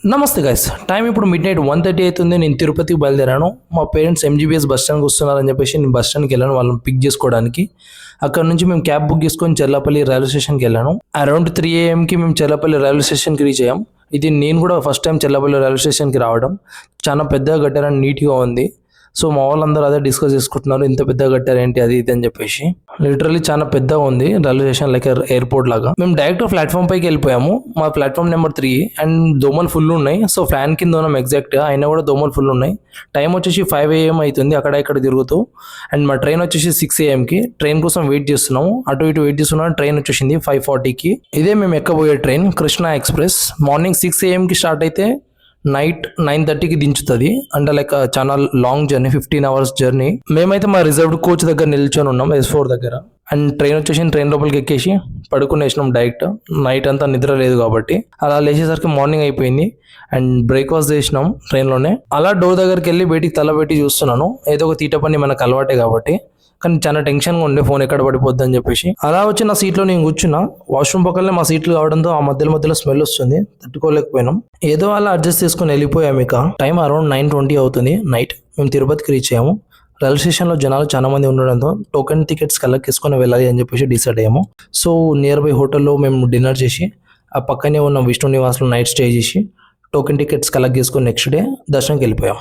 నమస్తే guys, time ఇప్పుడు mid night 1:30 అవుతుంది. నేను తిరుపతికి బయలుదేరాను. మా పేరెంట్స్ ఎంజీబీఎస్ బస్ స్టాండ్కి వస్తున్నారని చెప్పేసి నేను బస్ స్టాండ్కి వెళ్ళాను వాళ్ళని పిక్ చేసుకోవడానికి. అక్కడ నుంచి మేము క్యాబ్ బుక్ చేసుకొని చెర్లపల్లి రైల్వే స్టేషన్కి వెళ్ళాను. అరౌండ్ 3 AM మేము చెర్లపల్లి రైల్వే స్టేషన్కి రీచ్ అయ్యాం. ఇది నేను కూడా ఫస్ట్ టైం చెర్లపల్లి రైల్వే స్టేషన్కి రావడం. చాలా పెద్దగా కట్టారని నీట్గా ఉంది. సో మా వాళ్ళందరూ అదే డిస్కస్ చేసుకుంటున్నారు, ఇంత పెద్దగా కట్టారు ఏంటి అది ఇది అని చెప్పేసి. లిటరలీ చాలా పెద్దగా ఉంది రైల్వే స్టేషన్, లైక్ ఎయిర్పోర్ట్ లాగా. మేము డైరెక్ట్ ప్లాట్ఫామ్ పైకి వెళ్ళిపోయాము. మా ప్లాట్ఫామ్ నెంబర్ 3 అండ్ దోమలు ఫుల్ ఉన్నాయి. సో ఫ్యాన్ కింద ఉన్నాం ఎగ్జాక్ట్గా, అయినా కూడా దోమలు ఫుల్ ఉన్నాయి. టైం వచ్చేసి 5 AM అవుతుంది అక్కడ ఇక్కడ తిరుగుతూ. అండ్ మా ట్రైన్ వచ్చేసి 6 AMకి. ట్రైన్ కోసం వెయిట్ చేస్తున్నాము, అటు ఇటు వెయిట్ చేస్తున్నాం. ట్రైన్ వచ్చేసింది 5:40కి. ఇదే మేము ఎక్కబోయే ట్రైన్ కృష్ణా ఎక్స్ప్రెస్. మార్నింగ్ 6 AMకి స్టార్ట్ అయితే నైట్ 9:30కి దించుతుంది. అంటే లైక్ చాలా లాంగ్ జర్నీ, 15 hours జర్నీ. మేమైతే మా రిజర్వ్డ్ కోచ్ దగ్గర నిల్చొని ఉన్నాం, S4 దగ్గర. అండ్ ట్రైన్ వచ్చేసి ట్రైన్ లోపలికి ఎక్కేసి పడుకునేసినాం డైరెక్ట్. నైట్ అంతా నిద్ర లేదు కాబట్టి. అలా లేచేసరికి మార్నింగ్ అయిపోయింది. అండ్ బ్రేక్ఫాస్ట్ చేసినాం ట్రైన్లోనే. అలా డోర్ దగ్గరికి వెళ్ళి బయటికి తల పెట్టి చూస్తున్నాను. ఏదో ఒక తీట పని మనకు అలవాటే కాబట్టి. కానీ చాలా టెన్షన్గా ఉండే, ఫోన్ ఎక్కడ పడిపోద్ది అని చెప్పేసి. అలా వచ్చి నా సీట్లో నేను కూర్చున్నా. వాష్రూమ్ పక్కనే మా సీట్లు కావడంతో ఆ మధ్యలో స్మెల్ వస్తుంది, తట్టుకోలేకపోయినాం. ఏదో అలా అడ్జస్ట్ చేసుకుని వెళ్ళిపోయాం. ఇక టైం అరౌండ్ 9:20 అవుతుంది నైట్. మేము తిరుపతికి రీచ్ అయ్యాము. రైల్వే స్టేషన్లో జనాలు చాలా మంది ఉండడంతో టోకెన్ టికెట్స్ కలెక్ట్ చేసుకొని వెళ్ళాలి అని చెప్పేసి డిసైడ్ అయ్యాము. సో నియర్ బై హోటల్లో మేము డిన్నర్ చేసి ఆ పక్కనే ఉన్న విష్ణు నివాస్లో నైట్ స్టే చేసి టోకెన్ టికెట్స్ కలెక్ట్ చేసుకొని నెక్స్ట్ డే దర్శనంకి వెళ్ళిపోయాం.